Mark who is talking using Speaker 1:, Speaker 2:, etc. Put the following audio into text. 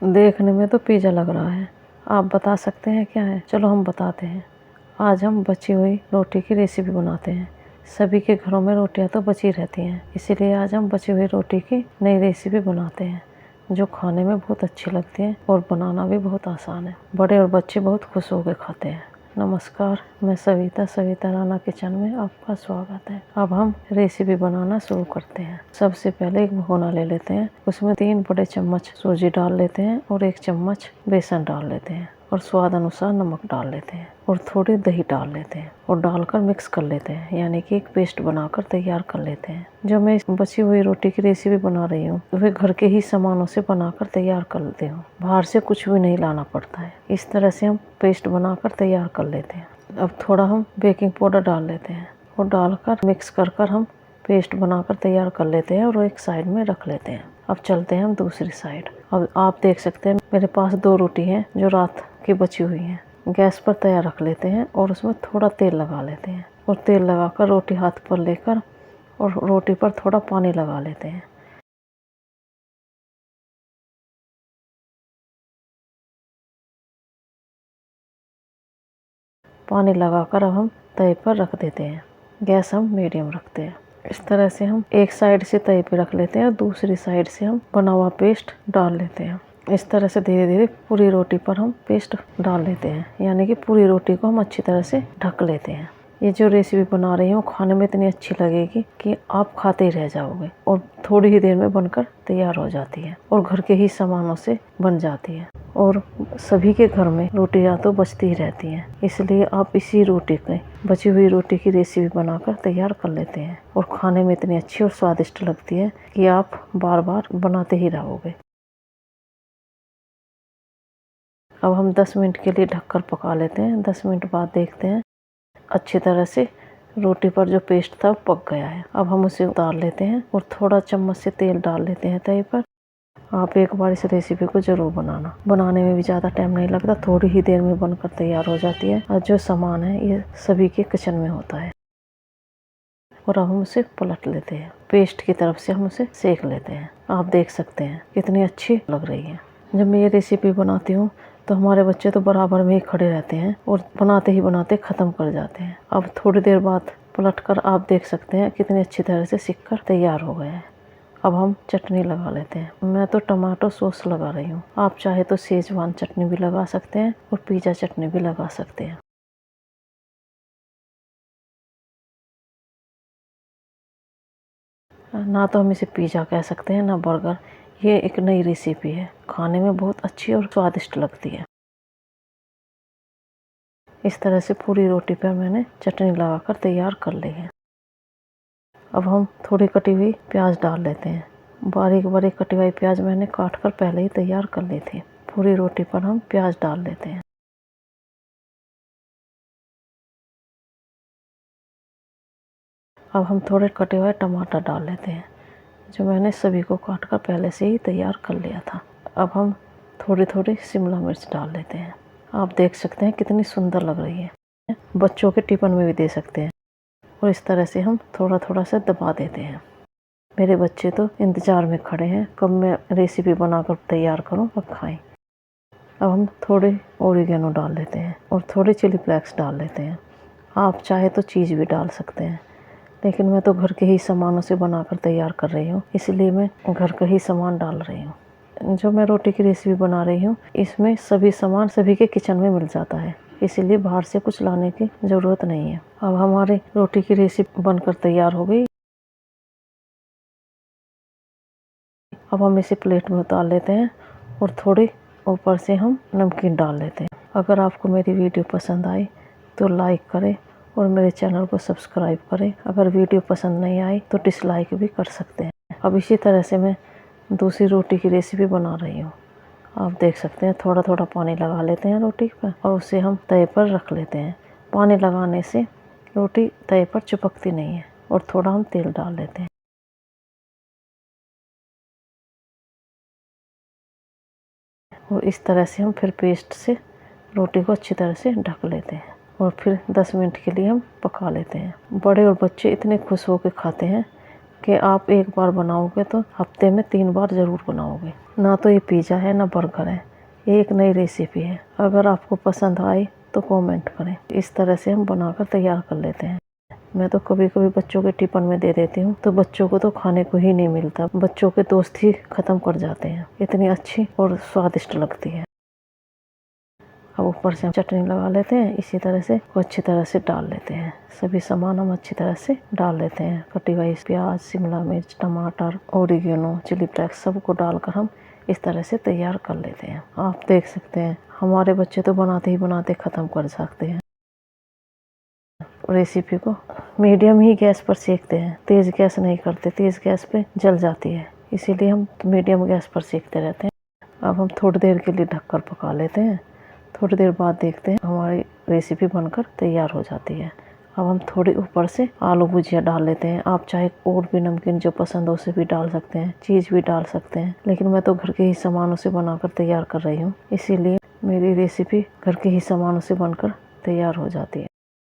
Speaker 1: देखने में तो पिज़्ज़ा लग रहा है। आप बता सकते हैं क्या है? चलो हम बताते हैं। आज हम बची हुई रोटी की रेसिपी बनाते हैं। सभी के घरों में रोटियां तो बची रहती हैं, इसीलिए आज हम बची हुई रोटी की नई रेसिपी बनाते हैं, जो खाने में बहुत अच्छी लगती है और बनाना भी बहुत आसान है। बड़े और बच्चे बहुत खुश होकर खाते हैं। नमस्कार, मैं सविता राणा किचन में आपका स्वागत है। अब हम रेसिपी बनाना शुरू करते हैं। सबसे पहले एक भगोना ले लेते हैं, उसमें 3 बड़े चम्मच सूजी डाल लेते हैं और 1 चम्मच बेसन डाल लेते हैं और स्वाद अनुसार नमक डाल लेते हैं और थोड़ी दही डाल लेते हैं और डालकर मिक्स कर लेते हैं, यानी कि एक पेस्ट बनाकर तैयार कर लेते हैं। जो मैं बची हुई रोटी की रेसिपी बना रही हूँ, वह घर के ही सामानों से बनाकर तैयार कर लेती हूँ। बाहर से कुछ भी नहीं लाना पड़ता है। इस तरह से हम पेस्ट बनाकर तैयार कर लेते हैं। अब थोड़ा हम बेकिंग पाउडर डाल लेते हैं और डालकर मिक्स कर कर हम पेस्ट बनाकर तैयार कर लेते हैं और एक साइड में रख लेते हैं। अब चलते हैं हम दूसरी साइड। अब आप देख सकते हैं मेरे पास 2 रोटी हैं जो रात की बची हुई हैं। गैस पर तैयार रख लेते हैं और उसमें थोड़ा तेल लगा लेते हैं और तेल लगाकर रोटी हाथ पर लेकर और रोटी पर थोड़ा पानी लगा लेते हैं। पानी लगाकर अब हम तवे पर रख देते हैं। गैस हम मीडियम रखते हैं। इस तरह से हम एक साइड से तवे पे रख लेते हैं और दूसरी साइड से हम बना हुआ पेस्ट डाल लेते हैं। इस तरह से धीरे धीरे पूरी रोटी पर हम पेस्ट डाल लेते हैं, यानी कि पूरी रोटी को हम अच्छी तरह से ढक लेते हैं। ये जो रेसिपी बना रही हूँ खाने में इतनी अच्छी लगेगी कि आप खाते ही रह जाओगे और थोड़ी ही देर में बनकर तैयार हो जाती है और घर के ही सामानों से बन जाती है और सभी के घर में रोटियां तो बचती ही रहती हैं। इसलिए आप इसी रोटी के बची हुई रोटी की रेसिपी बनाकर तैयार कर लेते हैं और खाने में इतनी अच्छी और स्वादिष्ट लगती है कि आप बार बार बनाते ही रहोगे। अब हम 10 मिनट के लिए ढककर पका लेते हैं। 10 मिनट बाद देखते हैं अच्छी तरह से रोटी पर जो पेस्ट था पक गया है। अब हम उसे उतार लेते हैं और थोड़ा चम्मच से तेल डाल लेते हैं तवे पर। आप एक बार इस रेसिपी को ज़रूर बनाना। बनाने में भी ज़्यादा टाइम नहीं लगता, थोड़ी ही देर में बनकर तैयार हो जाती है और जो सामान है ये सभी के किचन में होता है। और अब हम उसे पलट लेते हैं। पेस्ट की तरफ से हम उसे सेक लेते हैं। आप देख सकते हैं कितनी अच्छी लग रही है। जब मैं ये रेसिपी बनाती हूँ तो हमारे बच्चे तो बराबर में ही खड़े रहते हैं और बनाते ही बनाते ख़त्म कर जाते हैं। अब थोड़ी देर बाद पलटकर आप देख सकते हैं कितनी अच्छी तरह से सिक कर तैयार हो गए हैं। अब हम चटनी लगा लेते हैं। मैं तो टमाटो सॉस लगा रही हूँ। आप चाहे तो शेजवान चटनी भी लगा सकते हैं और पिज़्ज़ा चटनी भी लगा सकते हैं। ना तो हम इसे पिज़्ज़ा कह सकते हैं ना बर्गर। ये एक नई रेसिपी है, खाने में बहुत अच्छी और स्वादिष्ट लगती है। इस तरह से पूरी रोटी पर मैंने चटनी लगाकर तैयार कर ली है। अब हम थोड़ी कटी हुई प्याज डाल लेते हैं। बारीक बारीक कटी हुई प्याज मैंने काट कर पहले ही तैयार कर ली थी। पूरी रोटी पर हम प्याज डाल लेते हैं। अब हम थोड़े कटे हुए टमाटर डाल लेते हैं, जो मैंने सभी को काट कर पहले से ही तैयार कर लिया था। अब हम थोड़ी थोड़ी शिमला मिर्च डाल लेते हैं। आप देख सकते हैं कितनी सुंदर लग रही है। बच्चों के टिफ़िन में भी दे सकते हैं और इस तरह से हम थोड़ा थोड़ा सा दबा देते हैं। मेरे बच्चे तो इंतज़ार में खड़े हैं कब मैं रेसिपी बनाकर तैयार करूं और खाएं। अब हम थोड़े ओरिगेनो डाल लेते हैं और थोड़े चिली फ्लेक्स डाल लेते हैं। आप चाहे तो चीज़ भी डाल सकते हैं, लेकिन मैं तो घर के ही सामानों से बनाकर तैयार कर रही हूँ, इसलिए मैं घर का ही सामान डाल रही हूँ। जो मैं रोटी की रेसिपी बना रही हूँ इसमें सभी सामान सभी के किचन में मिल जाता है, इसीलिए बाहर से कुछ लाने की ज़रूरत नहीं है। अब हमारी रोटी की रेसिपी बनकर तैयार हो गई। अब हम इसे प्लेट में उतार लेते हैं और थोड़ी ऊपर से हम नमकीन डाल लेते हैं। अगर आपको मेरी वीडियो पसंद आई तो लाइक करें और मेरे चैनल को सब्सक्राइब करें। अगर वीडियो पसंद नहीं आई तो डिसलाइक भी कर सकते हैं। अब इसी तरह से मैं दूसरी रोटी की रेसिपी बना रही हूँ। आप देख सकते हैं थोड़ा थोड़ा पानी लगा लेते हैं रोटी पर और उसे हम तवे पर रख लेते हैं। पानी लगाने से रोटी तवे पर चिपकती नहीं है। और थोड़ा हम तेल डाल लेते हैं और इस तरह से हम फिर पेस्ट से रोटी को अच्छी तरह से ढक लेते हैं और फिर 10 मिनट के लिए हम पका लेते हैं। बड़े और बच्चे इतने खुश होकर खाते हैं कि आप एक बार बनाओगे तो हफ्ते में 3 बार ज़रूर बनाओगे। ना तो ये पिज़्ज़ा है ना बर्गर है, एक नई रेसिपी है। अगर आपको पसंद आई तो कमेंट करें। इस तरह से हम बनाकर तैयार कर लेते हैं। मैं तो कभी कभी बच्चों के टिफ़िन में दे देती हूँ तो बच्चों को तो खाने को ही नहीं मिलता, बच्चों के दोस्त ही ख़त्म कर जाते हैं। इतनी अच्छी और स्वादिष्ट लगती है। अब ऊपर से हम चटनी लगा लेते हैं। इसी तरह से वो अच्छी तरह से डाल लेते हैं। सभी सामान हम अच्छी तरह से डाल लेते हैं। कटी हुई प्याज, शिमला मिर्च, टमाटर, ओरिगेनो, चिली फ्लेक्स सबको डालकर हम इस तरह से तैयार कर लेते हैं। आप देख सकते हैं हमारे बच्चे तो बनाते ही बनाते ख़त्म कर सकते हैं। रेसिपी को मीडियम ही गैस पर सेकते हैं, तेज़ गैस नहीं करते, तेज़ गैस पे जल जाती है, इसीलिए हम मीडियम गैस पर सेकते रहते हैं। अब हम थोड़ी देर के लिए ढककर पका लेते हैं। थोड़ी देर बाद देखते हैं हमारी रेसिपी बनकर तैयार हो जाती है। अब हम थोड़ी ऊपर से आलू भुजिया डाल लेते हैं। आप चाहे और भी नमकीन जो पसंद हो उसे भी डाल सकते हैं, चीज़ भी डाल सकते हैं, लेकिन मैं तो घर के ही सामानों से बनाकर तैयार कर रही हूँ, इसीलिए मेरी रेसिपी घर के ही सामानों से बनकर तैयार हो जाती है।